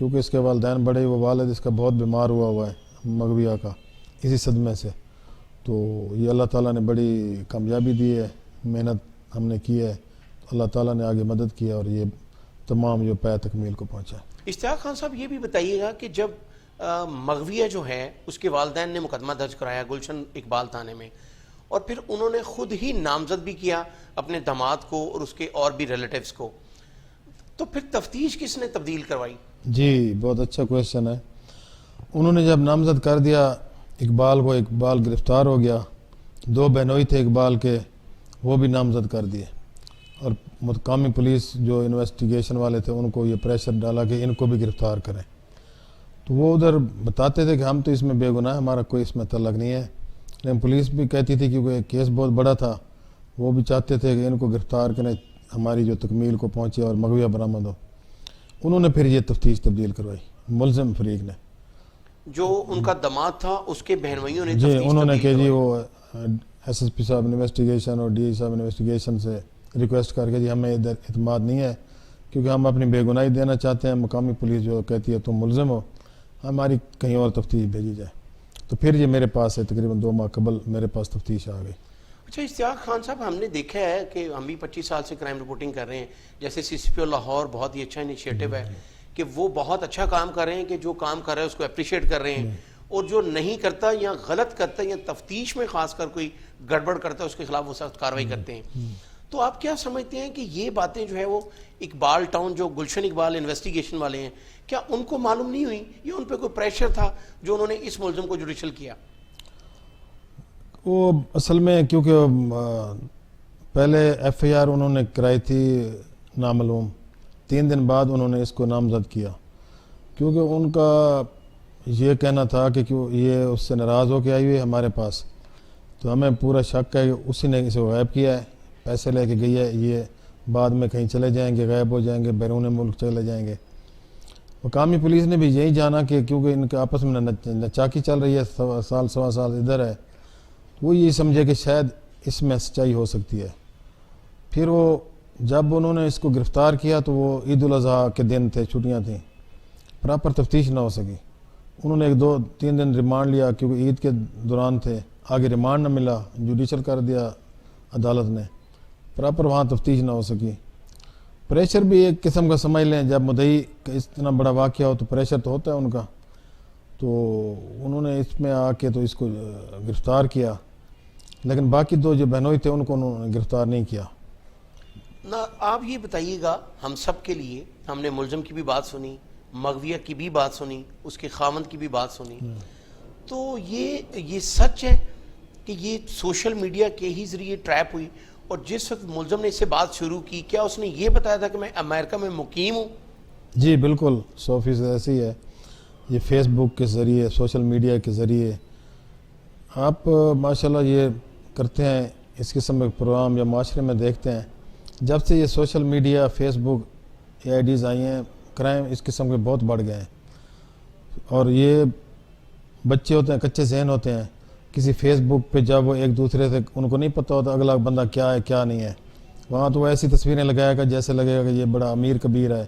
کیونکہ اس کے والدین بڑے، وہ والد اس کا بہت بیمار ہوا ہے مغویہ کا، اسی صدمے سے. تو یہ اللہ تعالیٰ نے بڑی کامیابی دی ہے، محنت ہم نے کی ہے، اللہ تعالیٰ نے آگے مدد کی اور یہ تمام جو پے تکمیل کو پہنچا. اشتیاق خان صاحب، یہ بھی بتائیے گا کہ جب مغویہ جو ہے اس کے والدین نے مقدمہ درج کرایا گلشن اقبال تھانے میں، اور پھر انہوں نے خود ہی نامزد بھی کیا اپنے داماد کو اور اس کے اور بھی ریلیٹیوز کو، تو پھر تفتیش کس نے تبدیل کروائی؟ جی بہت اچھا کویشچن ہے. انہوں نے جب نامزد کر دیا اقبال کو، اقبال گرفتار ہو گیا. 2 بہنوئی تھے اقبال کے، وہ بھی نامزد کر دیے، اور مقامی پولیس جو انویسٹیگیشن والے تھے ان کو یہ پریشر ڈالا کہ ان کو بھی گرفتار کریں. تو وہ ادھر بتاتے تھے کہ ہم تو اس میں بے گناہ، ہمارا کوئی اس میں تعلق نہیں ہے، لیکن پولیس بھی کہتی تھی کیونکہ کیس بہت بڑا تھا، وہ بھی چاہتے تھے کہ ان کو گرفتار کریں، ہماری جو تکمیل کو پہنچے اور مغویہ برآمد ہو. انہوں نے پھر یہ تفتیش تبدیل کروائی ملزم فریق نے. جو ان کا داماد تھا اس کے بہنوئیوں نے جی تفتیش انہوں نے تبدیل کہ جی کروائی. وہ ایس ایس پی صاحب انویسٹیگیشن اور ڈی آئی صاحب انویسٹیگیشن سے ریکویسٹ کر کے جی ہمیں ادھر اعتماد نہیں ہے، کیونکہ ہم اپنی بے گناہی دینا چاہتے ہیں. مقامی پولیس جو کہتی ہے تم ملزم ہو، ہماری کہیں اور تفتیش بھیجی جائے. تو پھر یہ میرے پاس ہے، تقریباً 2 ماہ قبل میرے پاس تفتیش آ گئی. اچھا اشتیاق خان صاحب، ہم نے دیکھا ہے کہ ہم بھی 25 سال سے کرائم رپورٹنگ کر رہے ہیں، جیسے سی سی پی او لاہور بہت ہی اچھا انیشیٹو ہے کہ وہ بہت اچھا کام کر رہے ہیں، کہ جو کام کر رہے ہیں اس کو اپریشیٹ کر رہے ہیں، اور جو نہیں کرتا یا غلط کرتا یا تفتیش میں خاص کر کوئی گڑبڑ کرتا ہے اس کے خلاف وہ سخت کارروائی کرتے ہیں. تو آپ کیا سمجھتے ہیں کہ یہ باتیں جو ہے وہ اقبال ٹاؤن جو گلشن اقبال انویسٹیگیشن والے ہیں، کیا ان کو معلوم نہیں ہوئی یا ان پہ کوئی پریشر تھا جو انہوں نے اس ملزم کو جوڈیشل کیا؟ وہ اصل میں کیونکہ پہلے ایف آئی آر انہوں نے کرائی تھی نامعلوم، 3 دن بعد انہوں نے اس کو نامزد کیا، کیونکہ ان کا یہ کہنا تھا کہ یہ اس سے ناراض ہو کے آئی ہوئی ہے ہمارے پاس، تو ہمیں پورا شک ہے کہ اسی نے اسے غائب کیا ہے، پیسے لے کے گئی ہے، یہ بعد میں کہیں چلے جائیں گے، غائب ہو جائیں گے، بیرون ملک چلے جائیں گے. مقامی پولیس نے بھی یہی جانا کہ کیونکہ ان کے آپس میں نچاکی چل رہی ہے، سال سوا سال ادھر ہے، وہ یہ سمجھے کہ شاید اس میں سچائی ہو سکتی ہے. پھر وہ جب انہوں نے اس کو گرفتار کیا تو وہ عید الاضحیٰ کے دن تھے، چھٹیاں تھیں، پراپر تفتیش نہ ہو سکی. انہوں نے 2-3 دن ریمانڈ لیا کیونکہ عید کے دوران تھے، آگے ریمانڈ نہ ملا، جوڈیشل کر دیا عدالت نے، پراپر وہاں تفتیش نہ ہو سکی. پریشر بھی ایک قسم کا سمجھ لیں، جب مدعی کا اتنا بڑا واقعہ ہو تو پریشر تو ہوتا ہے ان کا. تو انہوں نے اس میں آ کے تو اس کو گرفتار کیا، لیکن باقی 2 جو بہنوئی تھے ان کو انہوں نے گرفتار نہیں کیا. نہ آپ یہ بتائیے گا، ہم سب کے لیے، ہم نے ملزم کی بھی بات سنی، مغویہ کی بھی بات سنی، اس کے خاوند کی بھی بات سنی، تو یہ سچ ہے کہ یہ سوشل میڈیا کے ہی ذریعے ٹریپ ہوئی؟ اور جس وقت ملزم نے اس سے بات شروع کی، کیا اس نے یہ بتایا تھا کہ میں امریکہ میں مقیم ہوں؟ جی بالکل 100% ایسی ہے. یہ فیس بک کے ذریعے، سوشل میڈیا کے ذریعے آپ ماشاءاللہ یہ کرتے ہیں، اس قسم کے پروگرام یا معاشرے میں دیکھتے ہیں، جب سے یہ سوشل میڈیا، فیس بک، اے آئی ڈیز آئی ہیں، کرائم اس قسم کے بہت بڑھ گئے ہیں. اور یہ بچے ہوتے ہیں، کچے ذہن ہوتے ہیں، کسی فیس بک پہ جب وہ ایک دوسرے سے، ان کو نہیں پتہ ہوتا اگلا بندہ کیا ہے کیا نہیں ہے، وہاں تو وہ ایسی تصویریں لگائے گا جیسے لگے گا کہ یہ بڑا امیر کبیر ہے،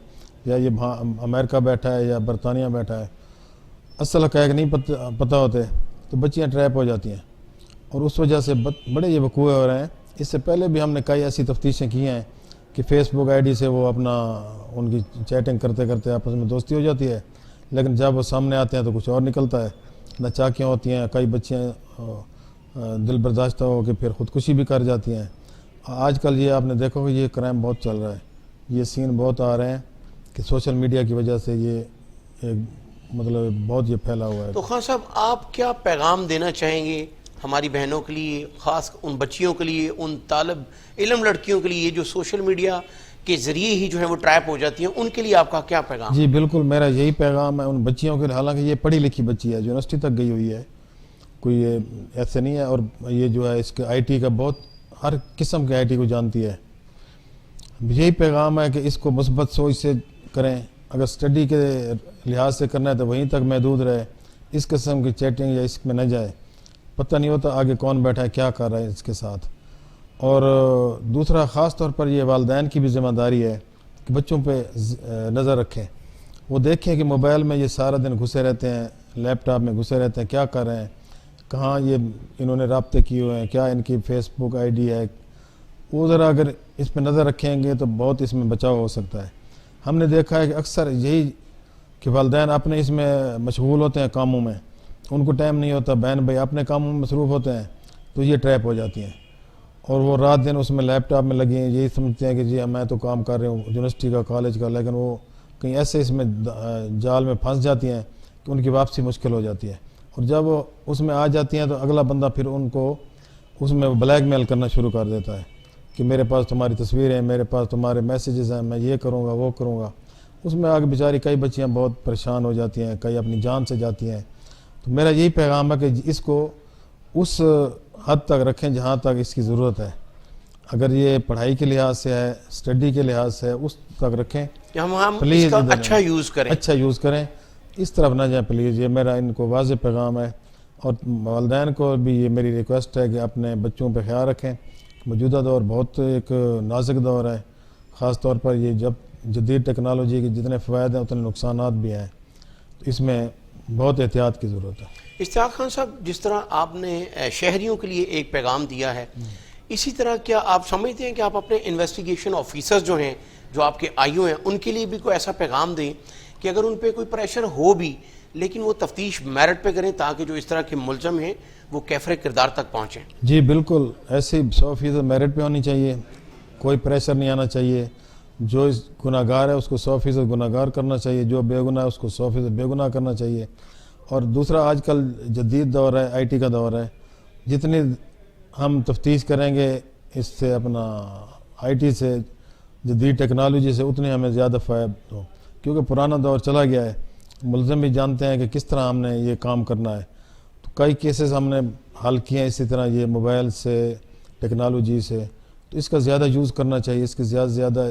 یا یہ امریکہ بیٹھا ہے یا برطانیہ بیٹھا ہے. اصل حقائق نہیں پتہ ہوتے، تو بچیاں ٹریپ ہو جاتی ہیں، اور اس وجہ سے بڑے یہ وقوع ہو رہے ہیں. اس سے پہلے بھی ہم نے کئی ایسی تفتیشیں کی ہیں کہ فیس بک آئی ڈی سے وہ اپنا ان کی چیٹنگ کرتے کرتے آپس میں دوستی ہو جاتی ہے، لیکن جب وہ سامنے آتے ہیں تو کچھ اور نکلتا ہے. نچاکیاں ہوتی ہیں، کئی بچیاں دل برداشتہ ہو کے پھر خودکشی بھی کر جاتی ہیں. آج کل یہ آپ نے دیکھو کہ یہ کرائم بہت چل رہا ہے، یہ سین بہت آ رہے ہیں کہ سوشل میڈیا کی وجہ سے یہ ایک مطلب بہت یہ پھیلا ہوا ہے. تو خان صاحب، آپ کیا پیغام دینا چاہیں گے ہماری بہنوں کے لیے، خاص ان بچیوں کے لیے، ان طالب علم لڑکیوں کے لیے جو سوشل میڈیا کے ذریعے ہی جو ہے وہ ٹریپ ہو جاتی ہیں، ان کے لیے آپ کا کیا پیغام؟ جی بالکل میرا یہی پیغام ہے ان بچیوں کے، حالانکہ یہ پڑھی لکھی بچی ہے، یونیورسٹی تک گئی ہوئی ہے، کوئی یہ ایسے نہیں ہے، اور یہ جو ہے اس کے آئی ٹی کا بہت ہر قسم کے آئی ٹی کو جانتی ہے. یہی پیغام ہے کہ اس کو مثبت سوچ سے کریں، اگر سٹڈی کے لحاظ سے کرنا ہے تو وہیں تک محدود رہے، اس قسم کی چیٹنگ یا اس میں نہ جائے، پتہ نہیں ہوتا آگے کون بیٹھا ہے کیا کر رہا ہے اس کے ساتھ. اور دوسرا خاص طور پر یہ والدین کی بھی ذمہ داری ہے کہ بچوں پہ نظر رکھیں. وہ دیکھیں کہ موبائل میں یہ سارا دن گھسے رہتے ہیں، لیپ ٹاپ میں گھسے رہتے ہیں، کیا کر رہے ہیں، کہاں یہ انہوں نے رابطے کیے ہوئے ہیں، کیا ان کی فیس بک آئی ڈی ہے، وہ ذرا اگر اس پہ نظر رکھیں گے تو بہت اس میں بچاؤ ہو سکتا ہے۔ ہم نے دیکھا ہے کہ اکثر یہی کہ والدین اپنے اس میں مشغول ہوتے ہیں کاموں میں، ان کو ٹائم نہیں ہوتا، بہن بھائی اپنے کاموں میں مصروف ہوتے ہیں، تو یہ ٹریپ ہو جاتی ہیں اور وہ رات دن اس میں لیپ ٹاپ میں لگے ہیں، یہی سمجھتے ہیں کہ جی میں تو کام کر رہے ہوں یونیورسٹی کا، کالج کا، لیکن وہ کہیں ایسے اس میں جال میں پھنس جاتی ہیں کہ ان کی واپسی مشکل ہو جاتی ہے، اور جب وہ اس میں آ جاتی ہیں تو اگلا بندہ پھر ان کو اس میں بلیک میل کرنا شروع کر دیتا ہے کہ میرے پاس تمہاری تصویریں ہیں، میرے پاس تمہارے میسیجز ہیں، میں یہ کروں گا وہ کروں گا۔ اس میں آگے بیچاری کئی بچیاں بہت پریشان ہو جاتی ہیں، کئی اپنی جان سے جاتی ہیں۔ تو میرا یہی پیغام ہے کہ اس کو اس حد تک رکھیں جہاں تک اس کی ضرورت ہے، اگر یہ پڑھائی کے لحاظ سے ہے، اسٹڈی کے لحاظ سے ہے، اس تک رکھیں، ہم پلیز اس کا اچھا یوز کریں، اچھا یوز کریں، اس طرف نہ جائیں پلیز۔ یہ میرا ان کو واضح پیغام ہے، اور والدین کو بھی یہ میری ریکویسٹ ہے کہ اپنے بچوں پہ خیال رکھیں۔ موجودہ دور بہت ایک نازک دور ہے، خاص طور پر یہ جب جدید ٹیکنالوجی کے جتنے فوائد ہیں اتنے نقصانات بھی ہیں، تو اس میں بہت احتیاط کی ضرورت ہے۔ اشتیاق خان صاحب، جس طرح آپ نے شہریوں کے لیے ایک پیغام دیا ہے، اسی طرح کیا آپ سمجھتے ہیں کہ آپ اپنے انویسٹیگیشن آفیسرز جو ہیں، جو آپ کے آئیو ہیں، ان کے لیے بھی کوئی ایسا پیغام دیں کہ اگر ان پہ کوئی پریشر ہو بھی لیکن وہ تفتیش میرٹ پہ کریں تاکہ جو اس طرح کے ملزم ہیں وہ کیفر کردار تک پہنچیں؟ جی بالکل، ایسی 100% میرٹ پہ ہونی چاہیے، کوئی پریشر نہیں آنا چاہیے، جو اس گناہ گار ہے اس کو 100% گناہ گار کرنا چاہیے، جو بے گناہ ہے اس کو 100% بے گناہ کرنا چاہیے۔ اور دوسرا، آج کل جدید دور ہے، آئی ٹی کا دور ہے، جتنی ہم تفتیش کریں گے اس سے اپنا آئی ٹی سے، جدید ٹیکنالوجی سے، اتنے ہمیں زیادہ فائدہ ہو، کیونکہ پرانا دور چلا گیا ہے، ملزم بھی جانتے ہیں کہ کس طرح ہم نے یہ کام کرنا ہے۔ تو کئی کیسز ہم نے حل کیے ہیں اسی طرح یہ موبائل سے، ٹیکنالوجی سے، تو اس کا زیادہ یوز کرنا چاہیے، اس کی زیادہ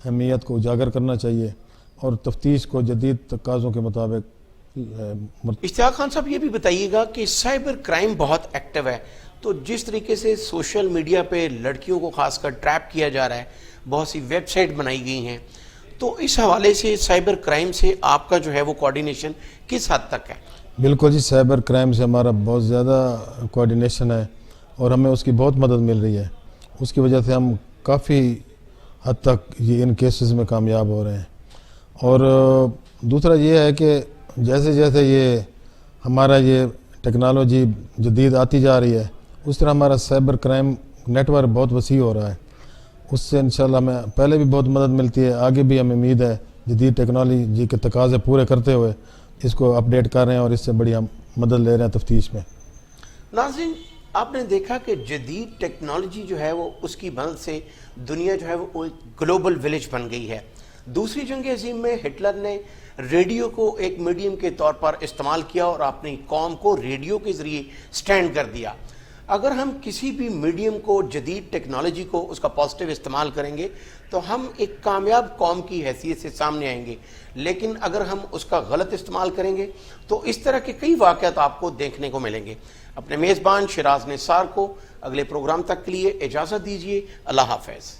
اہمیت کو اجاگر کرنا چاہیے، اور تفتیش کو جدید تقاضوں کے مطابق۔ اشتیاق خان صاحب، یہ بھی بتائیے گا کہ سائبر کرائم بہت ایکٹیو ہے، تو جس طریقے سے سوشل میڈیا پہ لڑکیوں کو خاص کر ٹریپ کیا جا رہا ہے، بہت سی ویب سائٹ بنائی گئی ہیں، تو اس حوالے سے سائبر کرائم سے آپ کا جو ہے وہ کوارڈینیشن کس حد تک ہے؟ بالکل جی، سائبر کرائم سے ہمارا بہت زیادہ کوارڈینیشن ہے، اور ہمیں اس کی بہت مدد مل رہی ہے، اس کی وجہ سے ہم کافی حد تک یہ ان کیسز میں کامیاب ہو رہے ہیں۔ اور دوسرا یہ ہے کہ جیسے جیسے یہ ہمارا یہ ٹیکنالوجی جدید آتی جا رہی ہے، اس طرح ہمارا سائبر کرائم نیٹ ورک بہت وسیع ہو رہا ہے، اس سے انشاءاللہ ہمیں پہلے بھی بہت مدد ملتی ہے، آگے بھی ہمیں امید ہے، جدید ٹیکنالوجی کے تقاضے پورے کرتے ہوئے اس کو اپڈیٹ کر رہے ہیں اور اس سے بڑی ہم مدد لے رہے ہیں تفتیش میں۔ ناظرین، آپ نے دیکھا کہ جدید ٹیکنالوجی جو ہے وہ اس کی مدد سے دنیا جو ہے وہ گلوبل ولیج بن گئی ہے۔ دوسری جنگ عظیم میں ہٹلر نے ریڈیو کو ایک میڈیم کے طور پر استعمال کیا اور اپنی قوم کو ریڈیو کے ذریعے سٹینڈ کر دیا۔ اگر ہم کسی بھی میڈیم کو، جدید ٹیکنالوجی کو، اس کا پازیٹیو استعمال کریں گے تو ہم ایک کامیاب قوم کی حیثیت سے سامنے آئیں گے، لیکن اگر ہم اس کا غلط استعمال کریں گے تو اس طرح کے کئی واقعات آپ کو دیکھنے کو ملیں گے۔ اپنے میزبان شیراز نثار کو اگلے پروگرام تک کے لیے اجازت دیجیے۔ اللہ حافظ۔